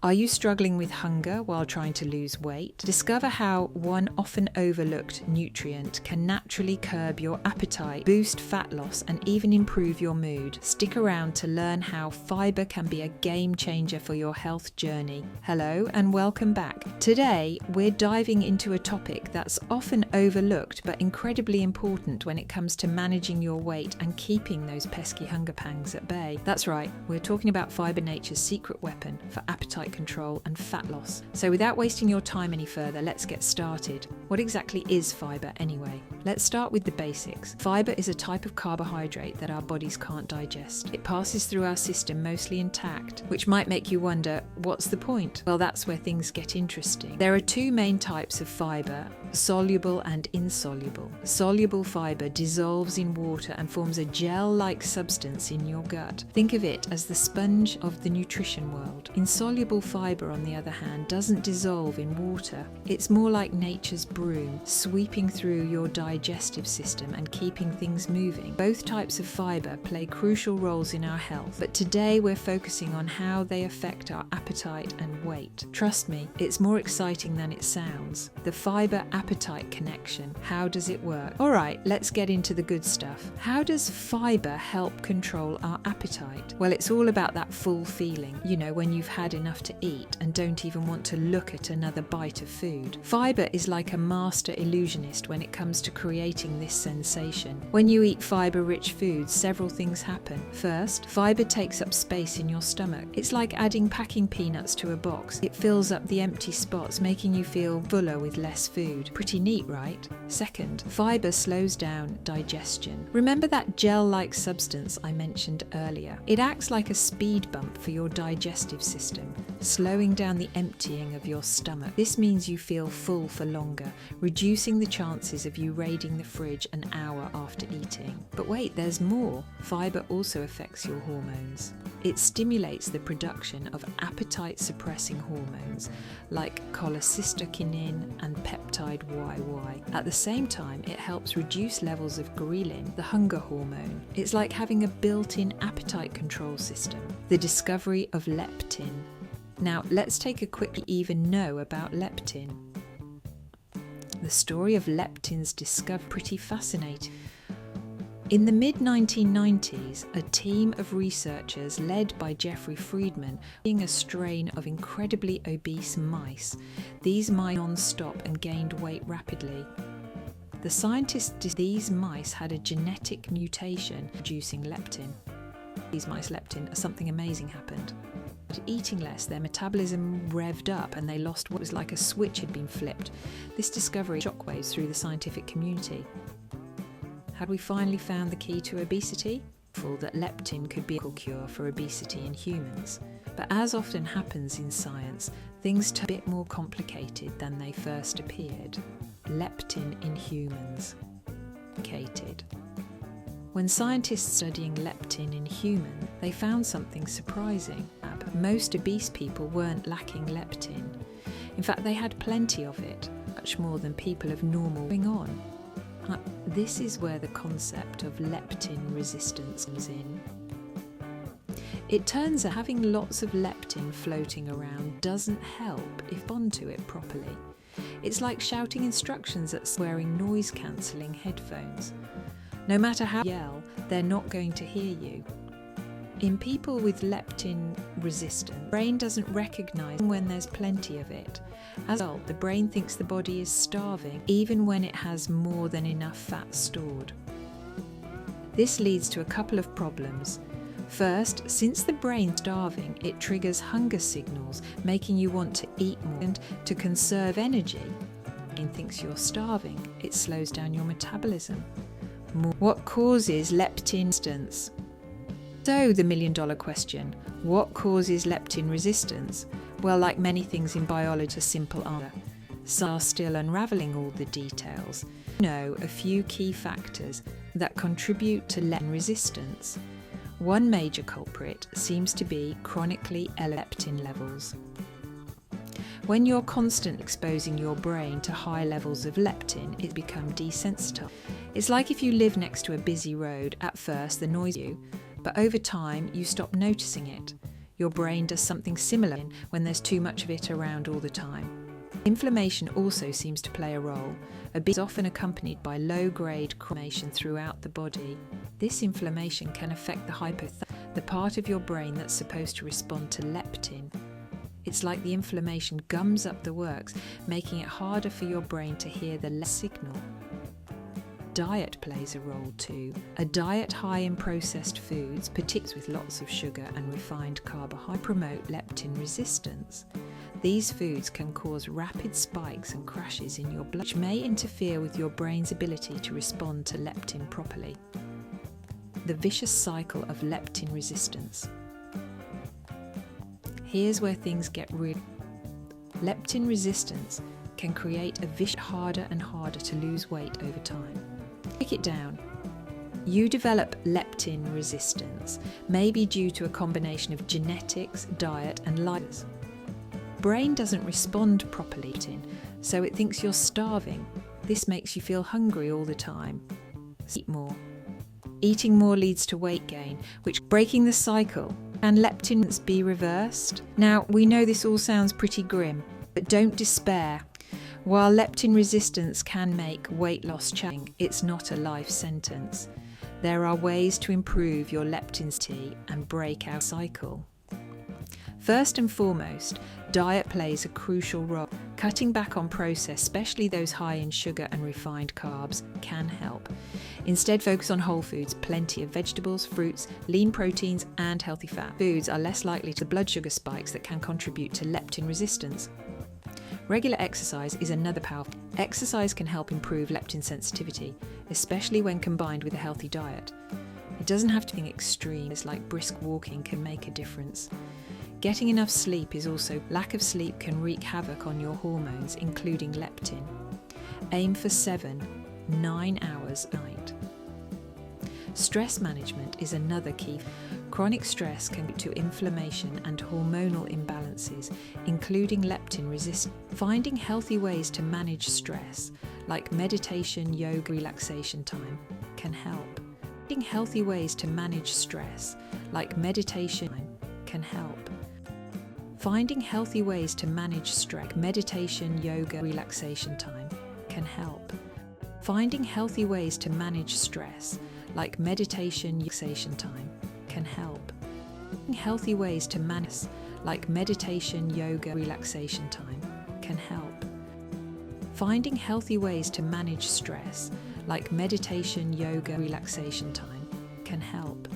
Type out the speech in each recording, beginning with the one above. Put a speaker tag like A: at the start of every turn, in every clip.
A: Are you struggling with hunger while trying to lose weight? Discover how one often overlooked nutrient can naturally curb your appetite, boost fat loss, and even improve your mood. Stick around to learn how fiber can be a game changer for your health journey. Hello and welcome back. Today, we're diving into a topic that's often overlooked but incredibly important when it comes to managing your weight and keeping those pesky hunger pangs at bay. That's right, we're talking about fiber, nature's secret weapon for appetite control and fat loss. So without wasting your time any further, let's get started. What exactly is fiber anyway? Let's start with the basics. Fiber is a type of carbohydrate that our bodies can't digest. It passes through our system mostly intact, which might make you wonder, what's the point? Well, that's where things get interesting. There are two main types of fiber, soluble and insoluble. Soluble fiber dissolves in water and forms a gel-like substance in your gut. Think of it as the sponge of the nutrition world. Insoluble fiber, on the other hand, doesn't dissolve in water. It's more like nature's broom, sweeping through your digestive system and keeping things moving. Both types of fiber play crucial roles in our health, but today we're focusing on how they affect our appetite and weight. Trust me, it's more exciting than it sounds. The fiber-appetite connection. How does it work? Alright, let's get into the good stuff. How does fiber help control our appetite? Well, it's all about that full feeling, you know, when you've had enough to eat and don't even want to look at another bite of food. Fiber is like a master illusionist when it comes to creating this sensation. When you eat fiber-rich foods, several things happen. First, fiber takes up space in your stomach. It's like adding packing peanuts to a box. It fills up the empty spots, making you feel fuller with less food. Pretty neat, right? Second, fiber slows down digestion. Remember that gel-like substance I mentioned earlier? It acts like a speed bump for your digestive system, slowing down the emptying of your stomach. This means you feel full for longer, reducing the chances of you raiding the fridge an hour after eating. But wait, there's more. Fiber also affects your hormones. It stimulates the production of appetite-suppressing hormones like cholecystokinin and peptide YY. At the same time, it helps reduce levels of ghrelin, the hunger hormone. It's like having a built-in appetite control system. The discovery of leptin. Now, let's take a quick even know about leptin. The story of leptin's discovery is pretty fascinating. In the mid-1990s, a team of researchers led by Jeffrey Friedman studying a strain of incredibly obese mice. These mice non-stop and gained weight rapidly. The scientists these mice had a genetic mutation producing leptin. These mice leptin, something amazing happened. Eating less, their metabolism revved up and they lost what was like a switch had been flipped. This discovery shockwaves through the scientific community. Had we finally found the key to obesity? That leptin could be a cure for obesity in humans. But as often happens in science, things turn a bit more complicated than they first appeared. Leptin in humans. When scientists studying leptin in humans, they found something surprising. Most obese people weren't lacking leptin. In fact, they had plenty of it, much more than people of normal going on. This is where the concept of leptin resistance comes in. It turns out having lots of leptin floating around doesn't help if bond to it properly. It's like shouting instructions at wearing noise-cancelling headphones. No matter how you yell, they're not going to hear you. In people with leptin resistance, the brain doesn't recognise when there's plenty of it. As a result, the brain thinks the body is starving, even when it has more than enough fat stored. This leads to a couple of problems. First, since the brain's starving, it triggers hunger signals, making you want to eat more. And to conserve energy, the brain thinks you're starving. It slows down your metabolism. What causes leptin resistance? So the million-dollar question, what causes leptin resistance? Well, like many things in biology, a simple answer. Some are still unravelling all the details. We know a few key factors that contribute to leptin resistance. One major culprit seems to be chronically elevated leptin levels. When you're constantly exposing your brain to high levels of leptin, it becomes desensitized. It's like if you live next to a busy road. At first, the noise you, but over time, you stop noticing it. your brain does something similar when there's too much of it around all the time. Inflammation also seems to play a role. Obesity is often accompanied by low-grade inflammation throughout the body. This inflammation can affect the hypothalamus, the part of your brain that's supposed to respond to leptin. It's like the inflammation gums up the works, making it harder for your brain to hear the signal. Diet plays a role too. A diet high in processed foods, particularly with lots of sugar and refined carbohydrates, promote leptin resistance. These foods can cause rapid spikes and crashes in your blood, which may interfere with your brain's ability to respond to leptin properly. The vicious cycle of leptin resistance. Here's where things get real. Leptin resistance can create a vicious, harder and harder to lose weight over time. Break it down. You develop leptin resistance, maybe due to a combination of genetics, diet, and lifestyle. Brain doesn't respond properly to leptin, so it thinks you're starving. This makes you feel hungry all the time. Eat more. Eating more leads to weight gain, which breaking the cycle. Can leptin be reversed? Now, we know this all sounds pretty grim, but don't despair. While leptin resistance can make weight loss challenging, it's not a life sentence. There are ways to improve your leptin state and break our cycle. First and foremost, diet plays a crucial role. Cutting back on processed, especially those high in sugar and refined carbs, can help. Instead, focus on whole foods, plenty of vegetables, fruits, lean proteins, and healthy fat. Foods are less likely to blood sugar spikes that can contribute to leptin resistance. Regular exercise is another powerful. Exercise can help improve leptin sensitivity, especially when combined with a healthy diet. It doesn't have to be extreme, it's like brisk walking can make a difference. Getting enough sleep is also. Lack of sleep can wreak havoc on your hormones, including leptin. Aim for 7-9 hours a night. Stress management is another key. Chronic stress can lead to inflammation and hormonal imbalances, including leptin resistance. Finding healthy ways to manage stress, like meditation, yoga, relaxation time, can help. Finding healthy ways to manage stress, like meditation, can help. Finding healthy ways to manage stress, meditation, yoga, relaxation time, can help. Finding healthy ways to manage stress, like meditation, relaxation time, can help. Healthy ways to manage, like meditation, yoga, relaxation time, can help. Finding healthy ways to manage stress, like meditation, yoga, relaxation time, can help.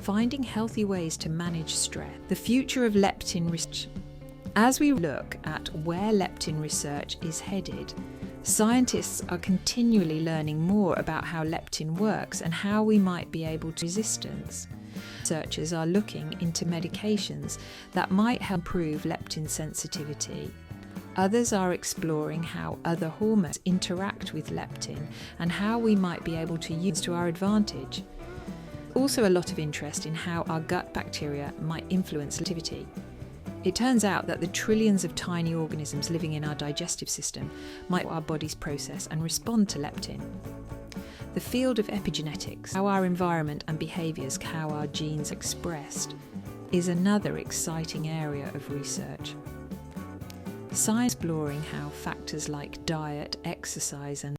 A: Finding healthy ways to manage stress. The future of leptin research. As we look at where leptin research is headed, scientists are continually learning more about how leptin works and how we might be able to resistance. Researchers are looking into medications that might help improve leptin sensitivity. Others are exploring how other hormones interact with leptin and how we might be able to use to our advantage. Also a lot of interest in how our gut bacteria might influence activity. It turns out that the trillions of tiny organisms living in our digestive system might our bodies process and respond to leptin. The field of epigenetics, how our environment and behaviours, how our genes are expressed, is another exciting area of research. Science exploring how factors like diet, exercise and